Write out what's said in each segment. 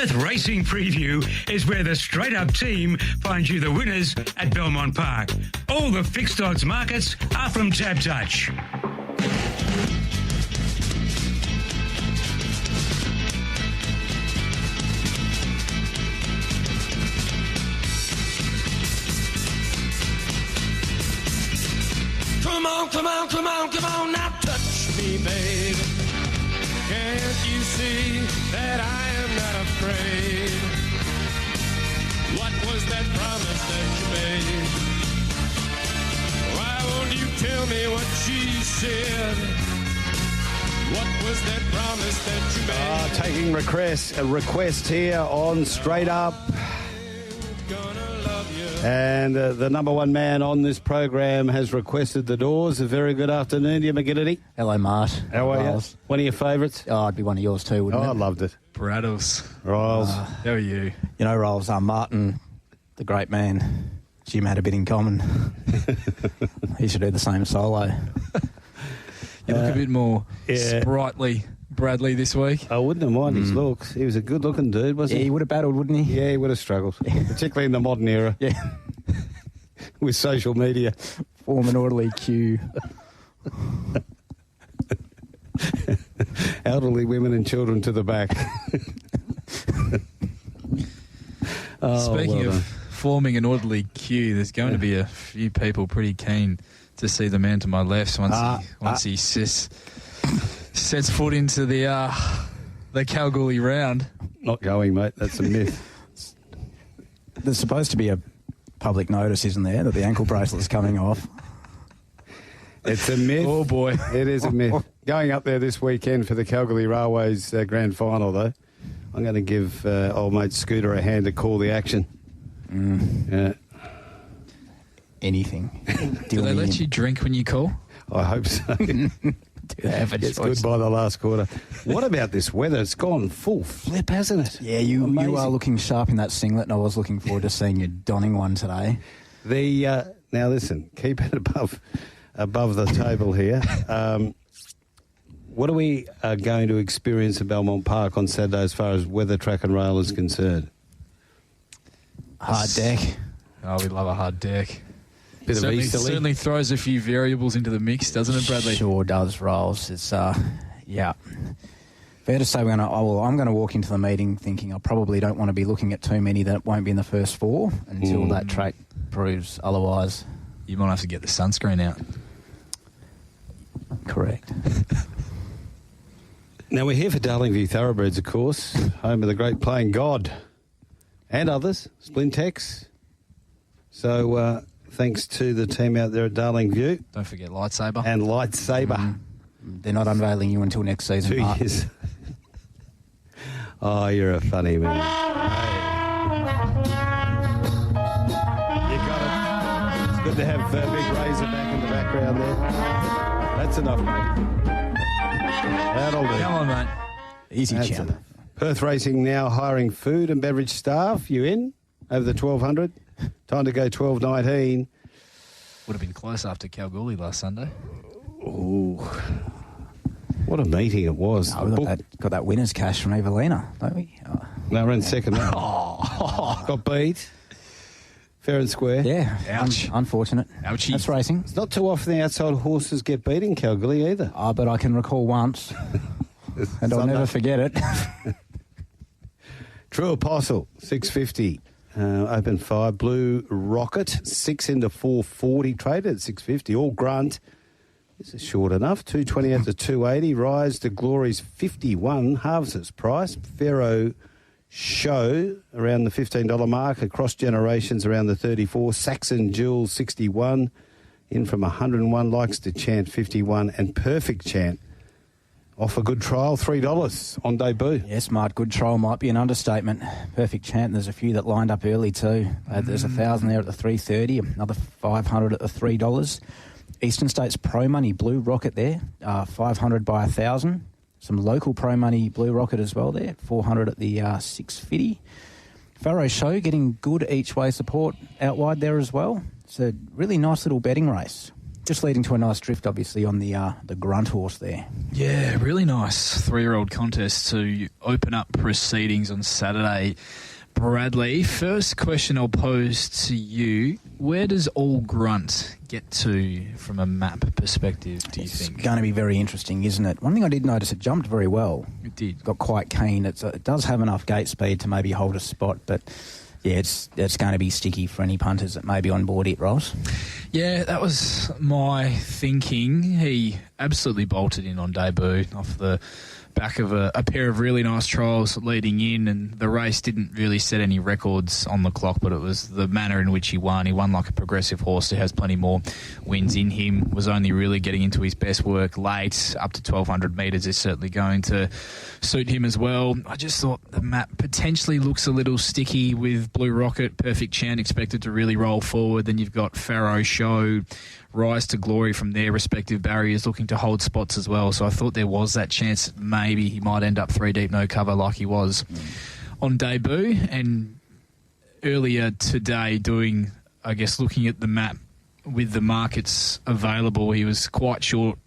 Perth Racing Preview is where the Straight Up team finds you the winners at Belmont Park. All the fixed odds markets are from Tab Touch. Come on, come on, come on, come on, now touch me, babe. Can't you see that I am not afraid? What was that promise that you made? Why won't you tell me what she said? What was that promise that you made? Taking a request here on Straight Up. And the number one man on this program has requested the Doors. A very good afternoon to you, McGinnity. Hello, Mart. How are you? One of your favourites? Oh, I'd be one of yours too, wouldn't it? I loved it. Braddles. Riles. How are you? You know, Riles, Martin, the great man, Jim had a bit in common. He should do the same solo. You look a bit more sprightly, Bradley, this week. I wouldn't have minded his looks. He was a good-looking dude, wasn't he? Yeah, he would have battled, wouldn't he? Yeah, he would have struggled, particularly in the modern era. Yeah. With social media. Form an orderly queue. Elderly women and children to the back. Speaking of forming an orderly queue, there's going to be a few people pretty keen to see the man to my left once he sets foot into the Kalgoorlie round. Not going, mate. That's a myth. There's supposed to be a public notice, isn't there, that the ankle bracelet's coming off? It's a myth. Oh, boy. It is a myth. Going up there this weekend for the Kalgoorlie Railways grand final, though. I'm going to give old mate Scooter a hand to call the action. Yeah. Anything. Do they let you drink when you call? I hope so. It's good by the last quarter. What about this weather? It's gone full flip, hasn't it? Yeah, you are looking sharp in that singlet, and I was looking forward to seeing you donning one today. Now listen, keep it above the table here. What are we going to experience at Belmont Park on Saturday as far as weather, track and rail is concerned? Hard deck. Oh, we love a hard deck. Bit of easterly. Certainly throws a few variables into the mix, doesn't it, Bradley? Sure does, Rolls. It's yeah. Fair to say I'm going to walk into the meeting thinking I probably don't want to be looking at too many that won't be in the first four until that track proves otherwise. You might have to get the sunscreen out. Correct. Now we're here for Darlingview Thoroughbreds, of course, home of the great playing God and others, Splintex. So thanks to the team out there at Darlingview. Don't forget Lightsaber. And Lightsaber. They're not unveiling you until next season. 2 years. Oh, you're a funny man. You got it. It's good to have Big Razor back in the background there. That's enough, mate. That'll do. Come on, mate. Easy, That's champ. enough. Perth Racing now hiring food and beverage staff. You in? Over the 1,200? Time to go 12.19. Would have been close after Kalgoorlie last Sunday. Ooh. What a meeting it was. Oh, we got that winner's cash from Evelina, don't we? Oh. No, we're in second. Got beat. Fair and square. Yeah. Ouch. Unfortunate. Ouchie. That's racing. It's not too often the outside horses get beat in Kalgoorlie either. Oh, but I can recall once, and I'll never forget it. True Apostle, 650. Open 5. Blue Rocket, 6 into 440. Traded at 650. All grunt. This is short enough. 228 to 280. Rise to Glory's 51. Halves its price. Pharaoh Show around the $15 mark. Across Generations around the 34. Saxon Jewel 61. In from 101. Likes to Chant 51. And Perfect Chant off a good trial, $3 on debut. Yes, Mart, good trial might be an understatement. Perfect Chant. There's a few that lined up early too. There's 1,000 there at the $3.30. Another 500 at the $3. Eastern States Pro Money Blue Rocket there, 500 by 1,000. Some local Pro Money Blue Rocket as well there, 400 at the 650. Pharaoh Show getting good each way support out wide there as well. It's a really nice little betting race. just leading to a nice drift, obviously, on the grunt horse there. Yeah, really nice 3-year-old contest to open up proceedings on Saturday. Bradley, first question I'll pose to you. Where does All Grunt get to from a map perspective, do you think? It's going to be very interesting, isn't it? One thing I did notice, it jumped very well. It did. Got quite keen. It does have enough gate speed to maybe hold a spot, but yeah, it's going to be sticky for any punters that may be on board it, Ross. Yeah, that was my thinking. He absolutely bolted in on debut off the back of a pair of really nice trials leading in, and the race didn't really set any records on the clock, but it was the manner in which he won. He won like a progressive horse who has plenty more wins in him, was only really getting into his best work late. Up to 1,200 metres is certainly going to suit him as well. I just thought the map potentially looks a little sticky with Blue Rocket, Perfect Chant expected to really roll forward. Then you've got Pharaoh Show, Rise to Glory from their respective barriers looking to hold spots as well. So I thought there was that chance that maybe he might end up 3 deep, no cover like he was on debut. And earlier today looking at the map with the markets available, he was quite short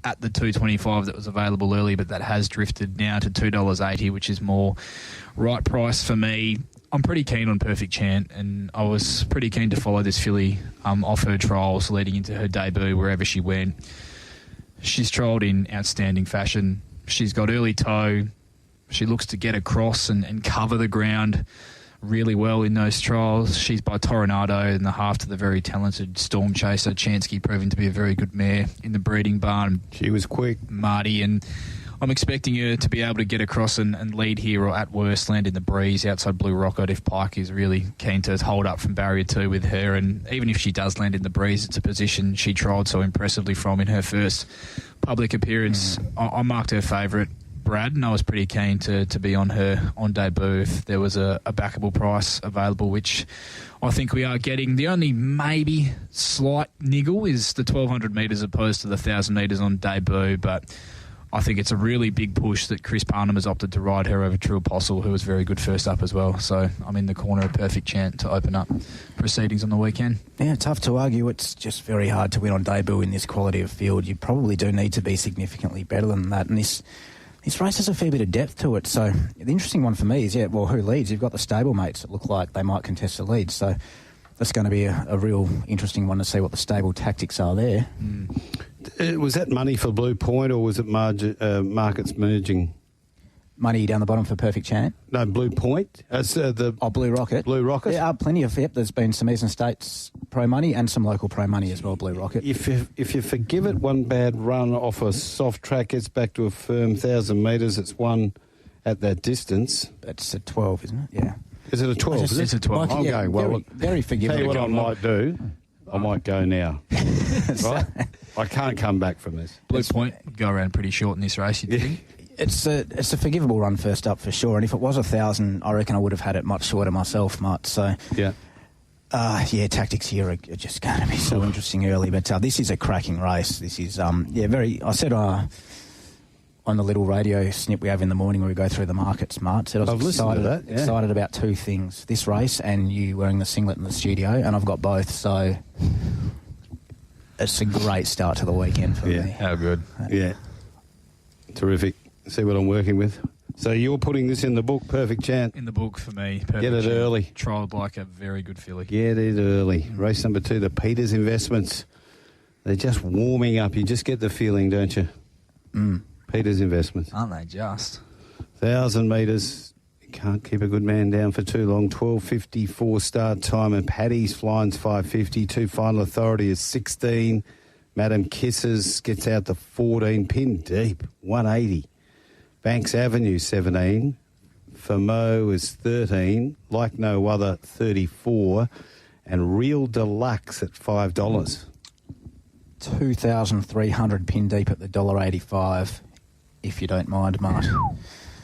at the $2.25 that was available early, but that has drifted now to $2.80, which is more right price for me. I'm pretty keen on Perfect Chant, and I was pretty keen to follow this filly off her trials leading into her debut wherever she went. She's trialled in outstanding fashion. She's got early toe. She looks to get across and cover the ground really well in those trials. She's by Toronado in the half to the very talented Storm Chaser. Chansky proving to be a very good mare in the breeding barn. She was quick. Marty, and I'm expecting her to be able to get across and lead here, or at worst land in the breeze outside Blue Rocket if Pike is really keen to hold up from barrier 2 with her. And even if she does land in the breeze, it's a position she trialled so impressively from in her first public appearance. I marked her favourite, Brad, and I was pretty keen to be on her on debut if there was a backable price available, which I think we are getting. The only maybe slight niggle is the 1,200 metres opposed to the 1,000 metres on debut, but I think it's a really big push that Chris Parnham has opted to ride her over True Apostle, who was very good first up as well. So I'm in the corner of Perfect Chant to open up proceedings on the weekend. Yeah, tough to argue. It's just very hard to win on debut in this quality of field. You probably do need to be significantly better than that. And this race has a fair bit of depth to it. So the interesting one for me is, who leads? You've got the stablemates that look like they might contest the lead. So that's going to be a real interesting one to see what the stable tactics are there. Was that money for Blue Point, or was it markets merging? Money down the bottom for Perfect Chant? No, Blue Point. Blue Rocket. Blue Rocket? There are plenty of it. There's been some Eastern States pro money and some local pro money as well, Blue Rocket. If you forgive it one bad run off a soft track, gets back to a firm 1,000 metres, it's won at that distance. It's a 12, isn't it? Yeah. Is it a 12? It's a 12. I'm going well. Very forgivable. Tell you what I might do. I might go now. Right? I can't come back from this. Blue Point go around pretty short in this race, you think? It's a forgivable run first up for sure, and if it was 1,000, I reckon I would have had it much shorter myself, Mutt. So yeah, tactics here are just going to be so interesting early. But this is a cracking race. This is very. I said on the little radio snip we have in the morning where we go through the markets, Mart, said I was excited about two things: this race and you wearing the singlet in the studio, and I've got both. So it's a great start to the weekend for me. How good. Yeah, terrific. See what I'm working with. So you're putting this in the book, Perfect Chant. In the book for me. Perfect Get it Chant. early. Trialled like a very good filly. Get it early. Race number 2, the Peters Investments. They're just warming up. You just get the feeling, don't you? Peters Investments. Aren't they just? 1,000 metres. You can't keep a good man down for too long. 12:54 start time, and Paddy's Flying's 5:50. 2 Final Authority is 16. Madam Kisses gets out to 14. Pin deep, 180. Banks Avenue, 17. Famo is 13. Like No Other, 34. And Real Deluxe at $5. 2,300 pin deep at the $1.85, if you don't mind, Mart.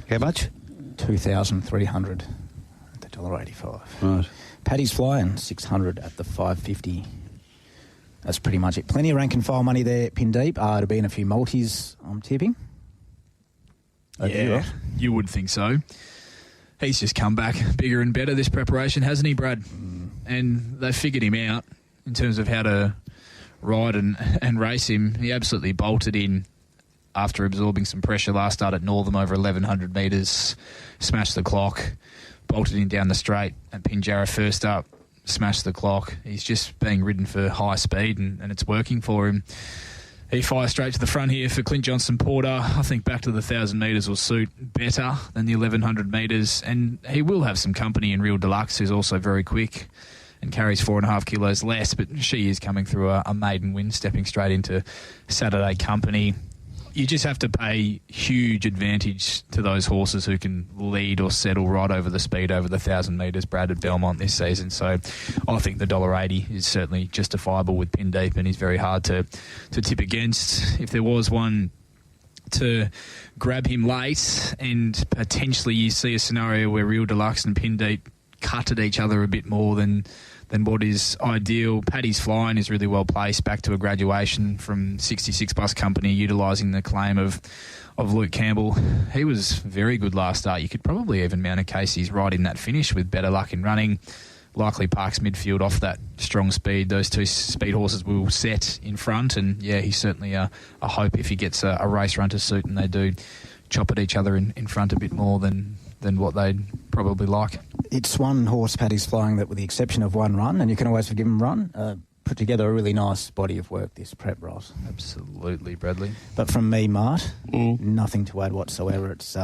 How much? 2,300 at the $1.85. Right. Paddy's Flying, 600 at the 550. That's pretty much it. Plenty of rank and file money there, pin deep. There'll be in a few multis, I'm tipping. Yeah, you would think so. He's just come back bigger and better this preparation, hasn't he, Brad? And they figured him out in terms of how to ride and race him. He absolutely bolted in after absorbing some pressure last start at Northam over 1,100 metres, smashed the clock, bolted in down the straight at Pinjarra first up, smashed the clock. He's just being ridden for high speed and it's working for him. He fires straight to the front here for Clint Johnson-Porter. I think back to the 1,000 metres will suit better than the 1,100 metres, and he will have some company in Real Deluxe, who's also very quick and carries 4.5 kilos less, but she is coming through a maiden win, stepping straight into Saturday company. You just have to pay huge advantage to those horses who can lead or settle right over the speed over the 1,000 metres, Brad, at Belmont this season. So I think the $1.80 is certainly justifiable with Pin Deep, and he's very hard to tip against. If there was one to grab him late, and potentially you see a scenario where Real Deluxe and Pin Deep cut at each other a bit more than what is ideal. Paddy's Flying is really well placed back to a graduation from 66 Bus Company, utilising the claim of Luke Campbell. He was very good last start. You could probably even mount a case he's right in that finish with better luck in running. Likely parks midfield off that strong speed. Those two speed horses will set in front, and yeah, he's certainly a hope if he gets a race run to suit and they do chop at each other in front a bit more than what they'd probably like. It's one horse, Paddy's Flying, that with the exception of one run, and you can always forgive him run, put together a really nice body of work this prep, Ross. Absolutely, Bradley. But from me, Mart, nothing to add whatsoever. It's,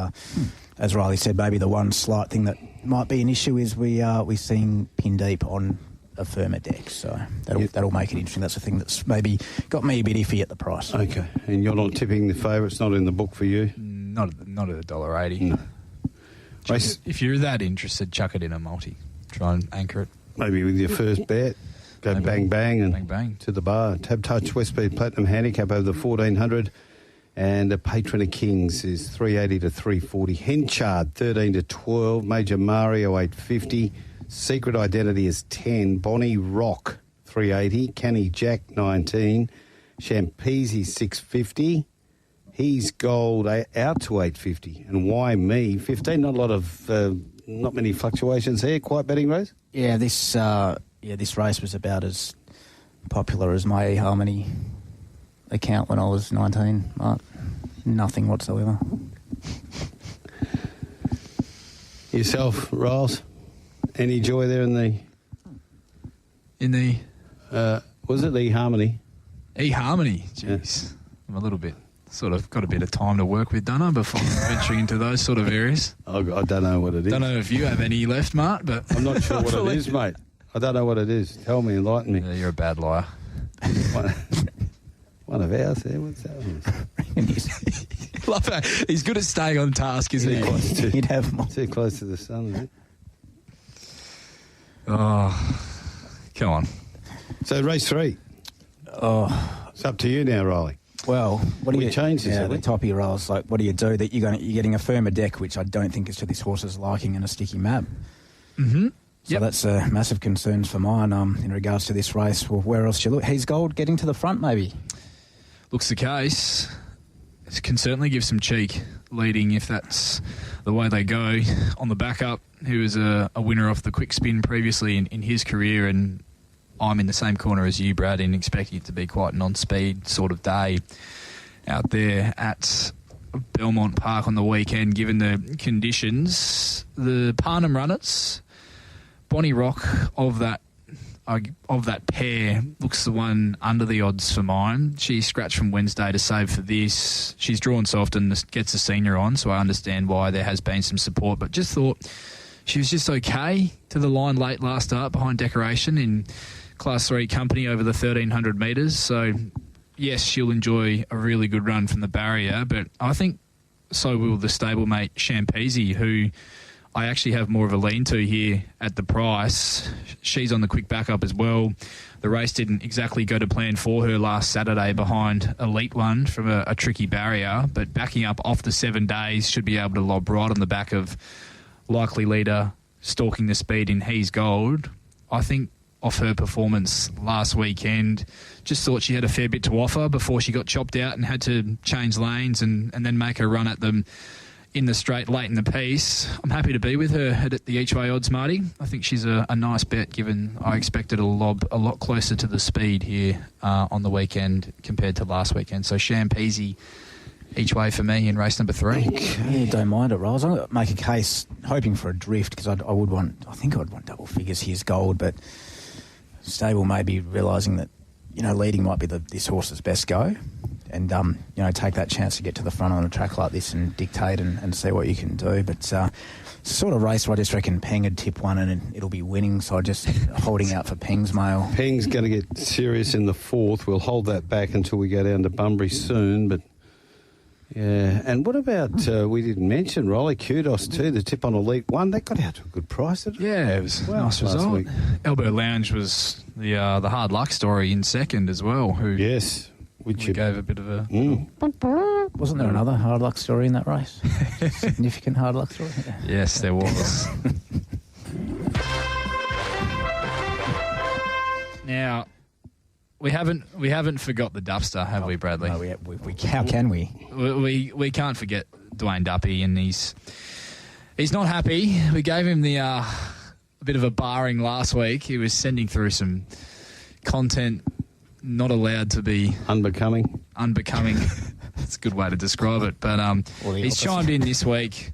as Riley said, maybe the one slight thing that might be an issue is we're seeing Pin Deep on a firmer deck, so that'll make it interesting. That's the thing that's maybe got me a bit iffy at the price. Okay, and you're not tipping the favourites, not in the book for you? Not at $1.80. No. If you're that interested, chuck it in a multi. Try and anchor it. Maybe with your first bet, go bang bang and bang to the bar. Tab Touch West Speed Platinum Handicap over the 1,400, and the Patron of Kings is 380 to 340. Henchard 13 to 12. Major Mario 850. Secret Identity is 10. Bonnie Rock 380. Canny Jack 19. Champese 650. He's Gold out to 850, and Why Me 15. Not many fluctuations here. Quiet betting race. Yeah, this race was about as popular as my eHarmony account when I was 19. Nothing whatsoever. Yourself, Riles? Any joy there in the was it eHarmony? eHarmony, jeez, I'm a little bit. Sort of got a bit of time to work with, don't I, before venturing into those sort of areas. I don't know what it is. Don't know if you have any left, Mart, but I'm not sure what it is, mate. I don't know what it is. Tell me, enlighten me. Yeah, you're a bad liar. One of ours there. What's that one? Love that. He's good at staying on task, isn't he? He'd have more. Too close to the sun, isn't it? Oh, come on. So race 3. Oh, it's up to you now, Riley. Well, what do you change this? Yeah, the top of your rolls. Like, what do you do? That you're getting a firmer deck, which I don't think is to this horse's liking, and a sticky map. Mm-hmm. So that's massive concerns for mine in regards to this race. Well, where else do you look? He's Gold getting to the front, maybe. Looks the case. It can certainly give some cheek leading if that's the way they go. On the backup, who was a winner off the quick spin previously in his career, and I'm in the same corner as you, Brad, in expecting it to be quite a non-speed sort of day out there at Belmont Park on the weekend, given the conditions. The Parnham runners, Bonnie Rock of that pair looks the one under the odds for mine. She scratched from Wednesday to save for this. She's drawn soft and gets a senior on, so I understand why there has been some support, but just thought she was just okay to the line late last start behind Decoration in Class 3 company over the 1,300 metres. So, yes, she'll enjoy a really good run from the barrier, but I think so will the stablemate Champese, who I actually have more of a lean to here at the price. She's on the quick backup as well. The race didn't exactly go to plan for her last Saturday behind Elite One from a tricky barrier, but backing up off the 7 days should be able to lob right on the back of likely leader stalking the speed in He's Gold. I think off her performance last weekend, just thought she had a fair bit to offer before she got chopped out and had to change lanes and then make a run at them in the straight late in the piece. I'm happy to be with her at the each way odds, Marty. I think she's a nice bet, given I expected a lob a lot closer to the speed here on the weekend compared to last weekend. So Champeasy each way for me in race number 3. Yeah, don't mind it, Rolls. I'm going to make a case, hoping for a drift, because I think I'd want double figures. Here's gold, but stable may be realising that, leading might be this horse's best go, and take that chance to get to the front on a track like this and dictate and see what you can do. But it's the sort of race where I just reckon Peng would tip one and it'll be winning, so I'm just holding out for Peng's mail. Peng's going to get serious in the 4th. We'll hold that back until we go down to Bunbury soon, but yeah. And what about, we didn't mention, Rolly, Kudos too, the tip on Elite 1. That got out to a good price, didn't it? Yeah, it was a nice result. Week. Elbow Lounge was the hard luck story in second as well. Yes. Which gave a bit of a... Wasn't there another hard luck story in that race? Significant hard luck story? Yes, there was. Now... We haven't forgot the Dupster, have we, Bradley? No, we how can we? We can't forget Dwayne Duppy, and he's not happy. We gave him a bit of a barring last week. He was sending through some content not allowed to be unbecoming. That's a good way to describe it. But he's chimed in this week.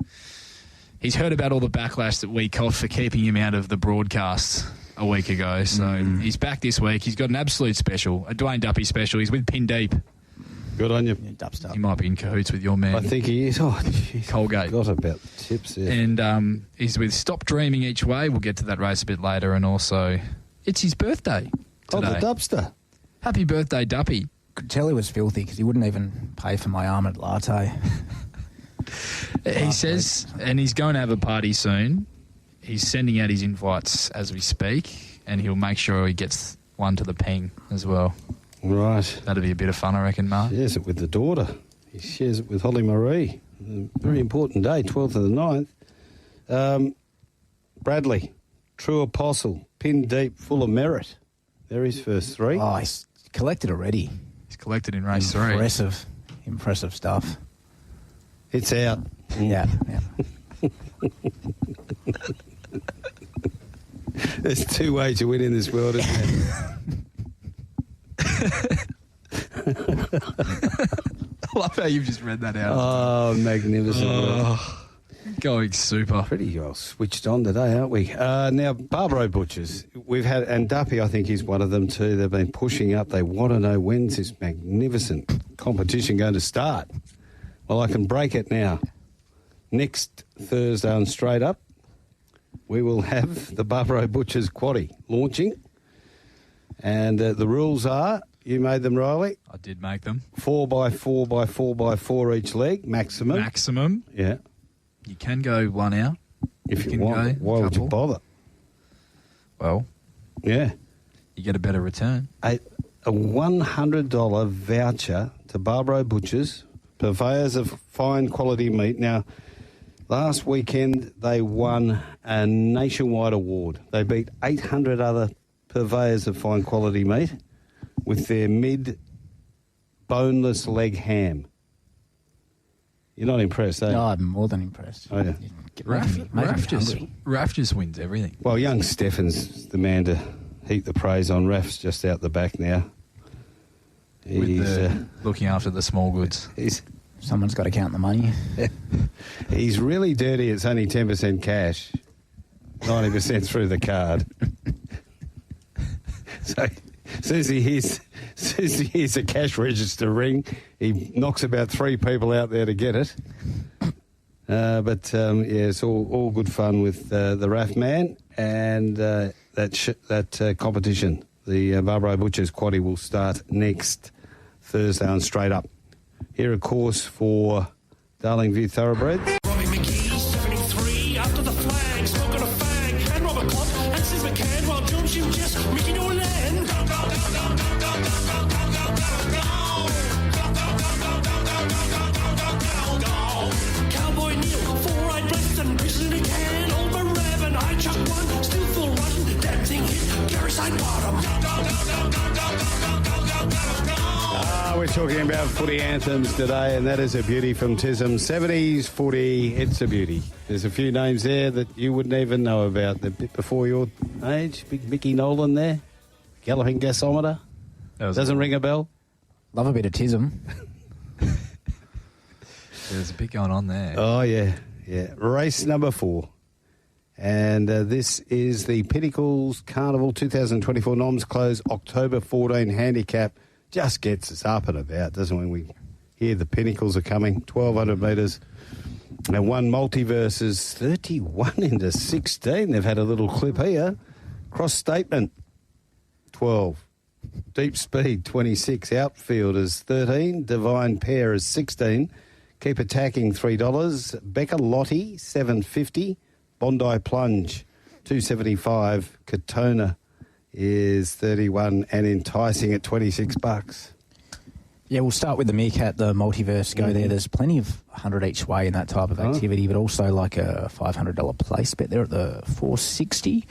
He's heard about all the backlash that we caught for keeping him out of the broadcast a week ago, so he's back this week. He's got an absolute special, a Dwayne Duppy special. He's with Pin Deep. Good on you. Yeah, he might be in cahoots with your man. I think he is. Oh, jeez. Colgate. Got about the tips there. And he's with Stop Dreaming each way. We'll get to that race a bit later. And also, it's his birthday today. Oh, the Dupster. Happy birthday, Duppy. Could tell he was filthy because he wouldn't even pay for my almond latte. He says, and he's going to have a party soon. He's sending out his invites as we speak, and he'll make sure he gets one to the Peng as well. Right. That'll be a bit of fun, I reckon, Mark. Shares it with the daughter. He shares it with Holly Marie. A very important day, 12th of the 9th. Bradley, True Apostle, Pin Deep, Full of Merit. They're his first 3. Oh, he's collected already. He's collected in race 3. Impressive stuff. It's out. Yeah. There's 2 ways to win in this world, isn't there? I love how you've just read that out. Oh, magnificent. Going super. Pretty well switched on today, aren't we? Now, Barbaro Butchers, we've had, and Duppy, I think, is one of them too. They've been pushing up. They want to know when's this magnificent competition going to start. Well, I can break it now. Next Thursday on Straight Up, we will have the Barbaro Butchers Quaddie launching. And the rules are, you made them, Riley. I did make them. 4x4 by 4x4 each leg, maximum. Maximum. Yeah. You can go one out. If you want. Why would you bother? Well, yeah. You get a better return. A $100 voucher to Barbaro Butchers, purveyors of fine quality meat. Now, last weekend they won a nationwide award. They beat 800 other purveyors of fine quality meat with their boneless leg ham. You're not impressed, eh? No, I'm more than impressed. Oh, yeah. Raf just wins everything. Well, young Stefan's the man to heap the praise on. Raf's just out the back now. He's looking after the small goods. Someone's got to count the money. He's really dirty. It's only 10% cash, 90% through the card. So as soon as he hears a cash register ring, he knocks about 3 people out there to get it. But it's all good fun with the RAF man and that competition. The Barbaro Butchers Quaddie will start next Thursday on Straight Up. Here, of course, for Darling View Thoroughbreds. Robbie McGee, 73, after the flag, smoking a fag, and Robert Klopp, and Sis McCann, while John Jim just Mickey Nolan. Cowboy Neil, 4-eyed breath and grizzly can, old Marab and I chuck one, still full rotten, damn thing hit, Garrison bottom. We're talking about footy anthems today, and that is a beauty from Tism. 70s footy, it's a beauty. There's a few names there that you wouldn't even know about. They're a bit before your age. Big Mickey Nolan there. Galloping gasometer. Doesn't ring a bell. Love a bit of Tism. There's a bit going on there. Oh, yeah. Race number 4. And this is the Pinnacles Carnival 2024 Noms Close October 14 handicap. Just gets us up and about, doesn't it, when we hear the Pinnacles are coming. 1,200 metres. And one multiverses 31 into 16. They've had a little clip here. Cross Statement 12. Deep Speed 26. Outfielders 13. Divine Pair is 16. Keep Attacking $3. Becca Lottie $7.50. Bondi Plunge $2.75. Katona is 31 and Enticing at $26. Yeah, we'll start with the Meerkat, the multiverse go there. There's plenty of 100 each way in that type of activity, but also like a $500 place bet there at the $4.60.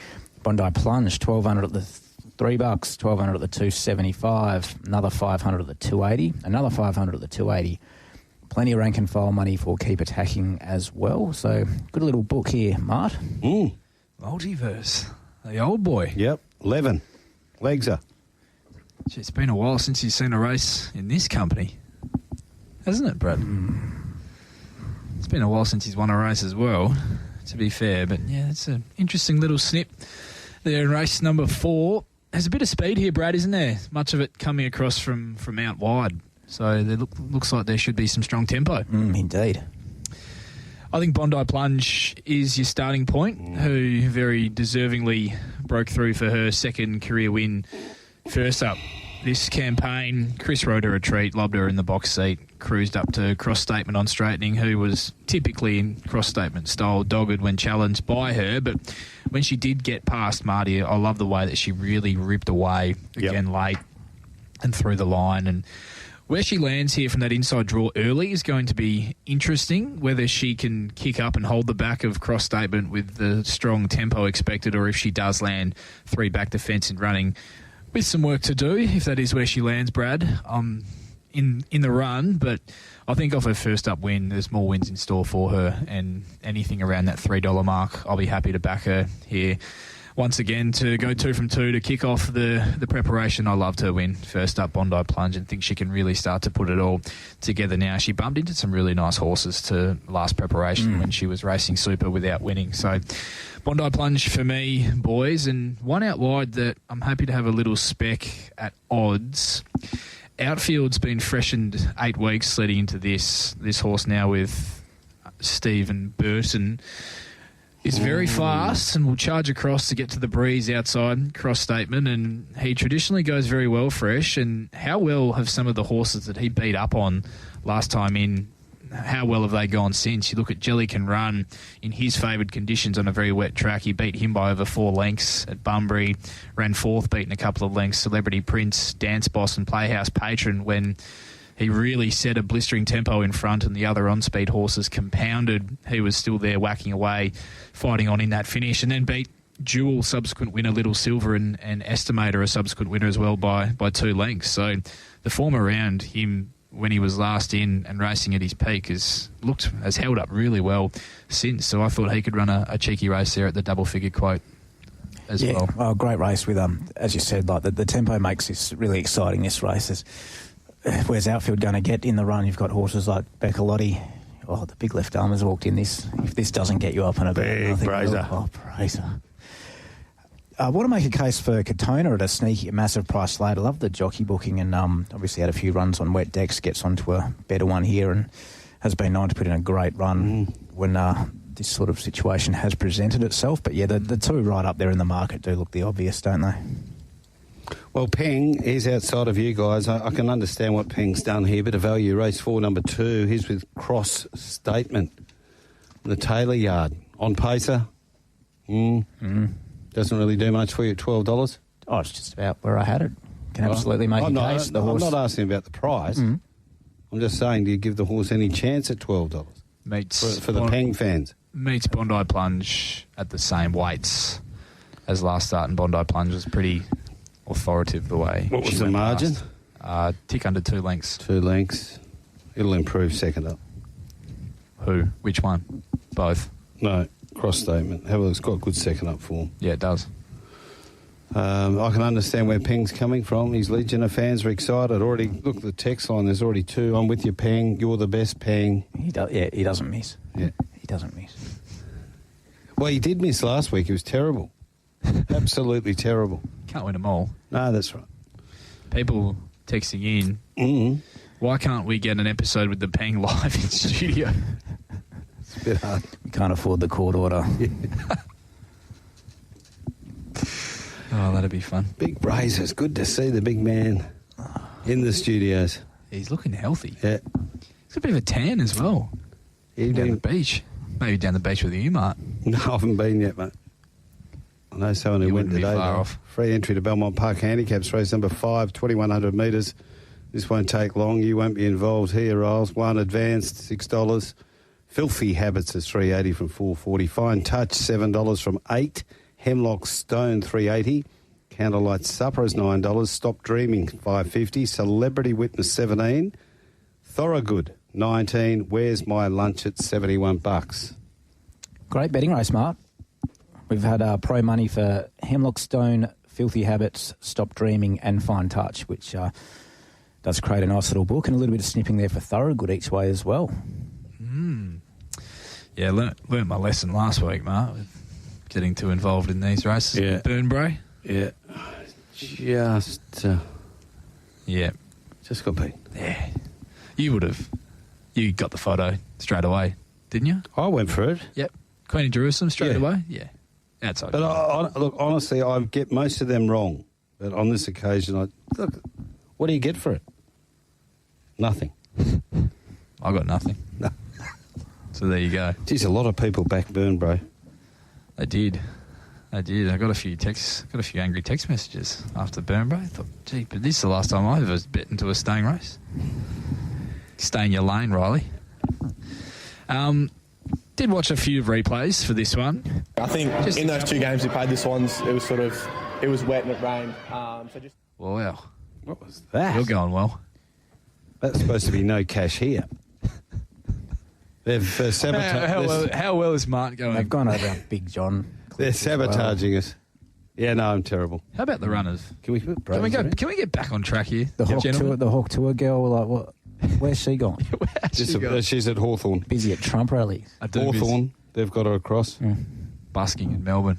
Bondi Plunge, $1,200 at the $3, $1,200 at the $2.75, another $500 at the $2.80, another $500 at the $2.80. Plenty of rank and file money for Keep Attacking as well. So good little book here, Mart. Multiverse, the old boy. Yep, 11. Legs are. Gee, it's been a while since you've seen a race in this company, hasn't it, Brad? It's been a while since he's won a race as well, to be fair. But, yeah, it's an interesting little snip there in race number 4. There's a bit of speed here, Brad, isn't there? Much of it coming across from out wide. So there looks like there should be some strong tempo. Indeed. I think Bondi Plunge is your starting point, who very deservingly broke through for her second career win. First up this campaign, Chris rode her a treat, lobbed her in the box seat, cruised up to Cross Statement on straightening, who was typically in Cross Statement style, dogged when challenged by her. But when she did get past Marty, I love the way that she really ripped away again late and through the line. And where she lands here from that inside draw early is going to be interesting, whether she can kick up and hold the back of Cross Statement with the strong tempo expected, or if she does land 3 back the fence and running with some work to do, if that is where she lands, Brad, in the run. But I think off her first up win, there's more wins in store for her, and anything around that $3 mark, I'll be happy to back her here. Once again, to go 2 from 2 to kick off the preparation, I loved her win. First up, Bondi Plunge, and think she can really start to put it all together now. She bumped into some really nice horses to last preparation when she was racing super without winning. So Bondi Plunge for me, boys, and one out wide that I'm happy to have a little spec at odds. Outfield's been freshened 8 weeks leading into this horse now with Stephen Burton. Is very fast and will charge across to get to the breeze outside Cross Statement, and he traditionally goes very well fresh. And how well have some of the horses that he beat up on last time in, how well have they gone since? You look at Jelly Can Run in his favoured conditions on a very wet track. He beat him by over 4 lengths at Bunbury, ran 4th, beaten a couple of lengths. Celebrity Prince, Dance Boss and Playhouse Patron when he really set a blistering tempo in front, and the other on-speed horses compounded. He was still there whacking away, fighting on in that finish, and then beat Jewel, subsequent winner Little Silver, and Estimator, a subsequent winner as well, by 2 lengths. So the form around him when he was last in and racing at his peak has held up really well since. So I thought he could run a cheeky race there at the double-figure quote as well. Oh, great race with, as you said, like the tempo makes this really exciting, this race. Where's Outfield going to get in the run? You've got horses like Becca Lottie. Oh, the big left armers walked in this. If this doesn't get you up and about, big Brazer. Brazer. I want to make a case for Katona at a sneaky, massive price late. I love the jockey booking, and obviously had a few runs on wet decks, gets onto a better one here, and has been known to put in a great run when this sort of situation has presented itself. But yeah, the 2 right up there in the market do look the obvious, don't they? Well, Peng is outside of you guys. I can understand what Peng's done here. Bit of value. Race 4, number 2. He's with Cross Statement. The Taylor Yard. On pacer. Doesn't really do much for you at $12. Oh, it's just about where I had it. Can absolutely make a case. The horse. I'm not asking about the price. I'm just saying, do you give the horse any chance at $12? For the Peng fans. Meets Bondi Plunge at the same weights as last start, and Bondi Plunge was pretty authoritative the way. What was the margin? Tick under 2 lengths. 2 lengths. It'll improve second up. Who? Which one? Both. No, cross statement. Have a look. It's got good second up form. Yeah, it does. I can understand where Peng's coming from. His Legion of fans are excited. Already, look at the text line. There's already 2. I'm with you, Peng. You're the best, Peng. He doesn't miss. Yeah. He doesn't miss. Well, he did miss last week. It was terrible. Absolutely terrible. Can't win them all. No, that's right. People texting in, why can't we get an episode with the Peng live in studio? It's a bit hard. We can't afford the court order. Yeah. Oh, that'd be fun. Big Brazers. Good to see the big man in the studios. He's looking healthy. Yeah. He's got a bit of a tan as well. You Down the beach. Maybe down the beach with you, Mark. No, I haven't been yet, mate. I know someone who You went wouldn't be today. far though. off. Free entry to Belmont Park Handicaps race number 5, 2,100 metres. This won't take long. You won't be involved here, Riles. 1 advanced, $6. Filthy Habits is $3.80 from $4.40. Fine Touch, $7 from $8. Hemlock Stone, $3.80. Candlelight Supper is $9. Stop Dreaming, $5.50. Celebrity Witness, $17. Thorogood, $19. Where's My Lunch at $71. Great betting race, Mark. We've had pro money for Hemlock Stone, Filthy Habits, Stop Dreaming and Fine Touch, which does create a nice little book, and a little bit of snipping there for Thorogood each way as well. Yeah, learnt my lesson last week, Mark, with getting too involved in these races. Yeah. Burnbrae? Yeah. Yeah. Just got beat. Yeah. You got the photo straight away, didn't you? I went for it. Yep. Queen of Jerusalem straight Yeah. away? Yeah. Outside. But look, honestly, I get most of them wrong. But on this occasion, what do you get for it? Nothing. I got nothing. No. So there you go. Geez, a lot of people back burn, bro. I did. I got a few angry text messages after Burnbrae. I thought, gee, but this is the last time I've ever bet into a staying race. Stay in your lane, Riley. Did watch a few replays for this one. I think in those 2 games we played, it was wet and it rained. Wow. What was that? You're going well. That's supposed to be no cash here. They've sabotaged. How well is Mark going? They've gone over Big John. They're sabotaging us. Yeah, no, I'm terrible. How about the runners? Can we put Can we Brazers in? Can we get back on track here, The gentlemen? Hawk Tour girl, like, what? Where's she gone? She's at Hawthorn. Busy at Trump rallies. Hawthorn, they've got her across. Busking in Melbourne.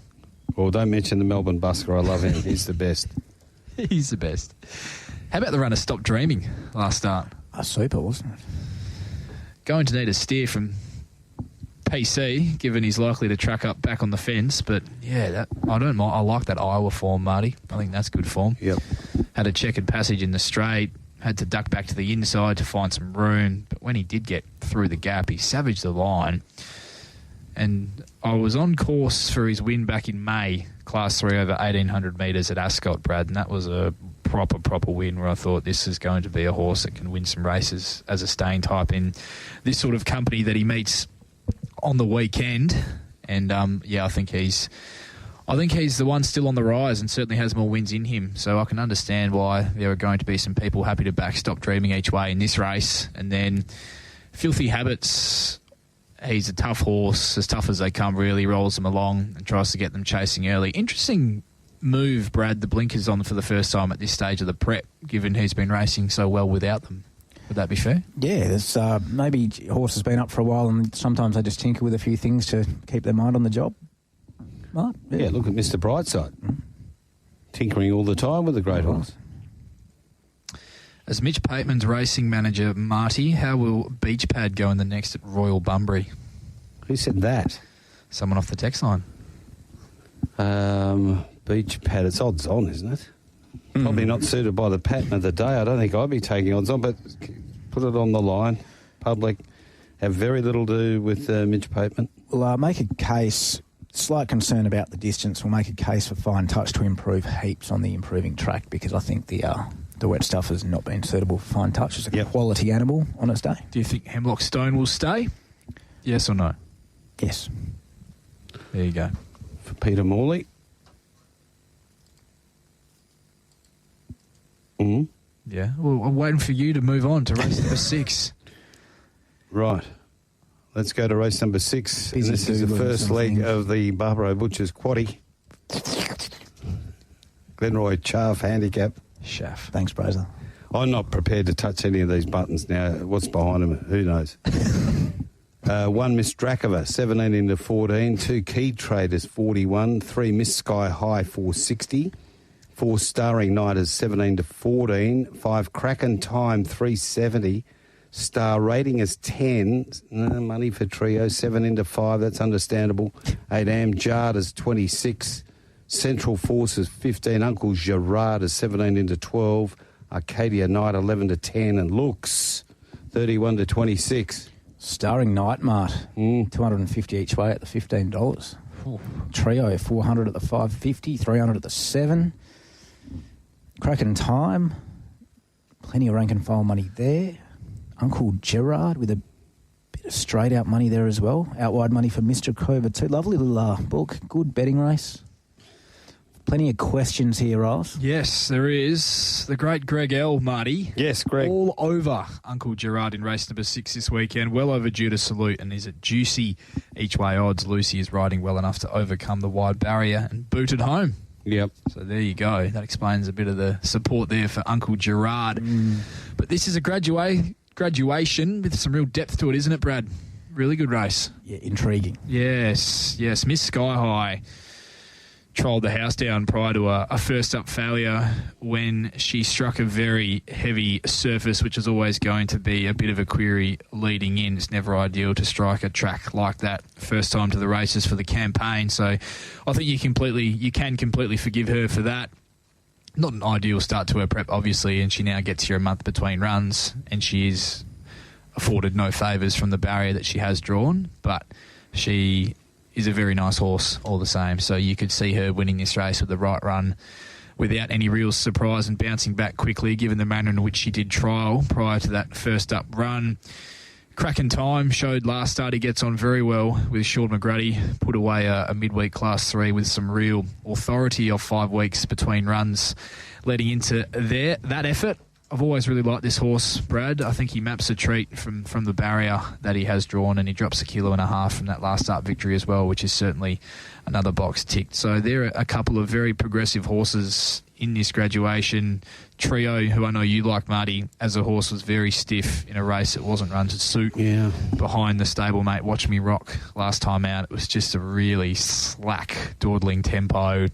Well, don't mention the Melbourne busker. I love him. He's the best. He's the best. How about the runner Stop Dreaming last start? Super, wasn't it? Going to need a steer from PC, given he's likely to track up back on the fence. But yeah, I don't mind. I like that Iowa form, Marty. I think that's good form. Yep. Had a checkered passage in the straight. Had to duck back to the inside to find some room. But when he did get through the gap, he savaged the line. And I was on course for his win back in May, Class 3 over 1,800 metres at Ascot, Brad. And that was a proper win where I thought this is going to be a horse that can win some races as a staying type in this sort of company that he meets on the weekend. And, I think he's the one still on the rise and certainly has more wins in him. So I can understand why there are going to be some people happy to back Stop Dreaming each way in this race. And then Filthy Habits, he's a tough horse, as tough as they come, really rolls them along and tries to get them chasing early. Interesting move, Brad, the blinkers on for the first time at this stage of the prep, given he's been racing so well without them. Would that be fair? Yeah, there's maybe horse has been up for a while and sometimes they just tinker with a few things to keep their mind on the job. Right? Yeah, look at Mr. Brightside. Tinkering all the time with a great horse. As Mitch Pateman's racing manager, Marty, how will Beach Pad go in the next at Royal Bunbury? Who said that? Someone off the text line. Beach Pad, it's odds on, isn't it? Probably not suited by the pattern of the day. I don't think I'd be taking odds on, but put it on the line. Public have very little to do with Mitch Pateman. Well, make a case. Slight concern about the distance. We'll make a case for Fine Touch to improve heaps on the improving track because I think the wet stuff has not been suitable for Fine Touch. It's a quality animal on its day. Do you think Hemlock Stone will stay? Yes or no? Yes. There you go. For Peter Morley. Yeah. Well, I'm waiting for you to move on to race number 6. Right. Let's go to race number 6. Busy This is the doodling first some leg things. of the Barbaro Butchers Quaddie. Glenroy Chaff Handicap. Shaft. Thanks, Brazer. I'm not prepared to touch any of these buttons now. What's behind them? Who knows? 1 Miss Drakova, 17 into 14. 2 Key Traders, 41. 3 Miss Sky High, 460. 4 Starring Nighters, 17 to 14. 5 Kraken Time, 370. Star Rating is 10. Money for Trio, 7 into 5. That's understandable. 8 Am Jard is 26. Central Forces, 15. Uncle Gerard is 17 into 12. Arcadia Night, 11 to 10. And Looks, 31 to 26. Starring Night Mart, 250 each way at the $15. Trio, 400 at the 550, 300 at the 7. Kraken Time, plenty of rank and file money there. Uncle Gerard with a bit of straight out money there as well. Out wide money for Mr. Cova too. Lovely little book. Good betting race. Plenty of questions here, Ross. Yes, there is. The great Greg L, Marty. Yes, Greg. All over Uncle Gerard in race number 6 this weekend. Well overdue to salute, and is it juicy each way odds. Lucy is riding well enough to overcome the wide barrier and boot it home. Yep. So there you go. That explains a bit of the support there for Uncle Gerard. But this is a graduation with some real depth to it, isn't it, Brad? Really good race. Yeah, intriguing. Yes. Miss Sky High trolled the house down prior to a first-up failure when she struck a very heavy surface, which is always going to be a bit of a query leading in. It's never ideal to strike a track like that first time to the races for the campaign. So I think you can completely forgive her for that. Not an ideal start to her prep, obviously, and she now gets here a month between runs, and she is afforded no favours from the barrier that she has drawn, but she is a very nice horse all the same. So you could see her winning this race with the right run without any real surprise and bouncing back quickly, given the manner in which she did trial prior to that first up run. Kraken Time showed last start he gets on very well with Sean McGrady, put away a midweek Class 3 with some real authority of 5 weeks between runs leading into that effort. I've always really liked this horse, Brad. I think he maps a treat from the barrier that he has drawn, and he drops 1.5 kilos from that last start victory as well, which is certainly another box ticked. So there are a couple of very progressive horses in this graduation. Trio, who I know you like, Marty, as a horse, was very stiff in a race that wasn't run to suit. Yeah. Behind the stablemate Watch Me Rock last time out, it was just a really slack, dawdling tempo.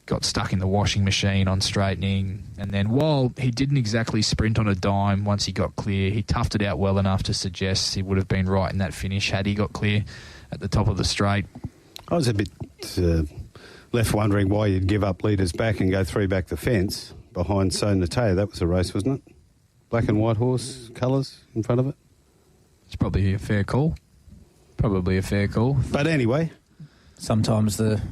Got stuck in the washing machine on straightening, and then while he didn't exactly sprint on a dime once he got clear, he toughed it out well enough to suggest he would have been right in that finish had he got clear at the top of the straight. I was a bit left wondering why you'd give up leaders back and go 3 back the fence behind So Nateo. That was a race, wasn't it? Black and white horse colours in front of it. It's probably a fair call. But anyway, Sometimes that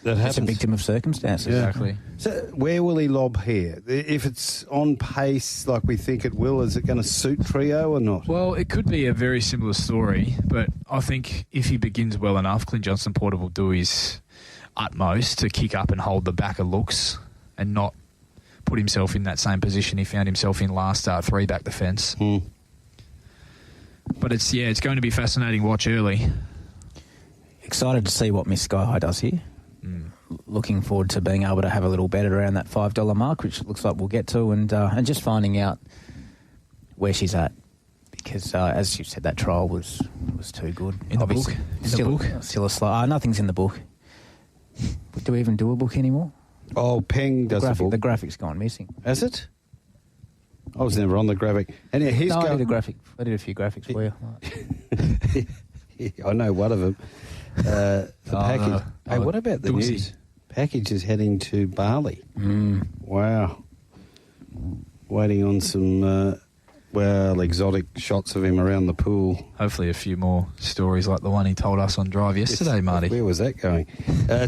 it's happens. a victim of circumstances. Yeah. Exactly. So where will he lob here? If it's on pace like we think it will, is it going to suit Trio or not? Well, it could be a very similar story, but I think if he begins well enough, Clint Johnson-Porter will do his utmost to kick up and hold the back of Looks and not put himself in that same position he found himself in last start, 3 back the fence. But it's going to be fascinating watch early. Excited to see what Miss Sky High does here. Looking forward to being able to have a little bet around that $5 mark, which it looks like we'll get to, and just finding out where she's at. Because, as you said, that trial was too good. In the book? Still a slow... nothing's in the book. Do we even do a book anymore? Oh, Peng does the book. The graphic's gone missing. Has it? I was never on the graphic. And he's I did a graphic. I did a few graphics for you. I know one of them. The package. Hey, what about the Doozy. news? Package is heading to Bali. Wow. Waiting on some, exotic shots of him around the pool. Hopefully a few more stories like the one he told us on Drive yesterday, Marty. Where was that going?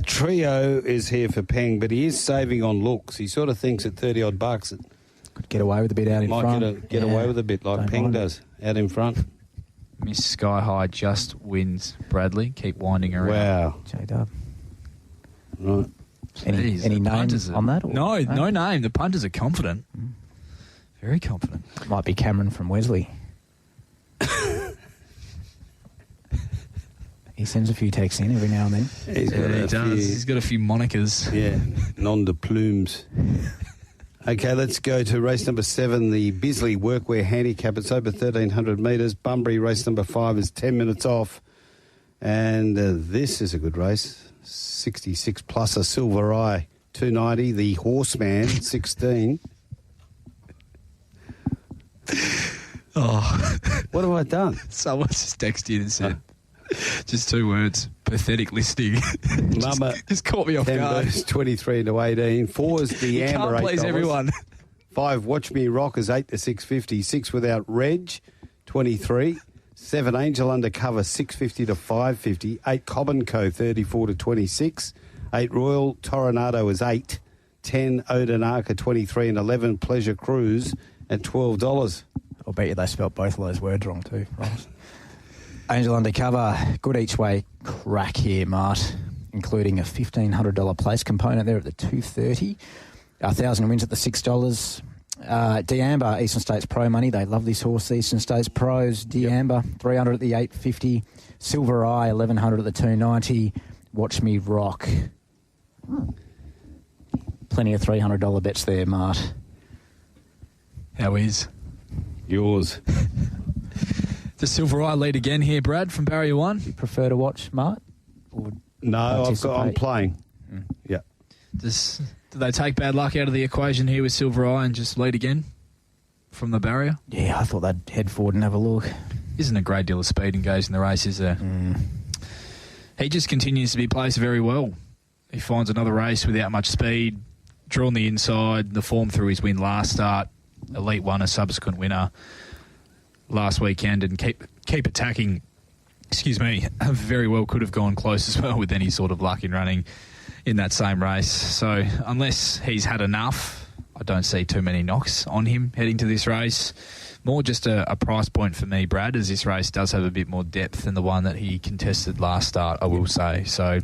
Trio is here for Peng, but he is saving on Looks. He sort of thinks at $30 bucks it Could get away with a bit out in front. might get away with a bit like Don't Peng mind does, out in front. Miss Sky High just wins Bradley. Keep winding around. Wow. J-Dub. Right. Any Jeez, the names punters are- on that? Or? No name. The punters are confident. Very confident. Might be Cameron from Wesley. He sends a few texts in every now and then. He does. He's got a few monikers. Yeah, nom de plumes. Okay, let's go to race number 7, the Bisley Workwear Handicap. It's over 1,300 metres. Bunbury, race number 5, is 10 minutes off. And this is a good race. 66 plus a Silver Eye, 290. The Horseman, 16. Oh. What have I done? Someone just texted in and said, just 2 words, pathetic listening. Mama, just caught me off 10 guard. boost, 23 to 18. 4 is the You Amber, can't please $8. everyone. 5, Watch Me Rock is 8 to 650. 6 without Reg, 23. 7, Angel Undercover, 650 to 550. 8, Cobb & Co, 34 to 26. 8, Royal Toronado is 8. 10, Odinaka, 23. And 11, Pleasure Cruise at $12. I'll bet you they spelt both of those words wrong too, Ross. Angel Undercover, good each way crack here, Mart, including a $1,500 place component there at the 230. 1,000 wins at the $6. D'Amber, Eastern States Pro money. They love this horse, Eastern States Pros. D'Amber, 300 at the 850. Silver Eye, 1,100 at the 290. Watch Me Rock. Plenty of $300 bets there, Mart. How is? Yours. The Silver Eye lead again here, Brad, from barrier 1. You prefer to watch, Mart? Or No, I'm participate? playing. Yeah. Do they take bad luck out of the equation here with Silver Eye and just lead again from the barrier? Yeah, I thought they'd head forward and have a look. Isn't a great deal of speed engaged in the race, is there? He just continues to be placed very well. He finds another race without much speed, drawn the inside, the form through his win last start, Elite 1, a subsequent winner last weekend, and keep attacking. Excuse me, very well could have gone close as well with any sort of luck in running in that same race. So unless he's had enough, I don't see too many knocks on him heading to this race. More just a price point for me, Brad, as this race does have a bit more depth than the one that he contested last start, I will say. So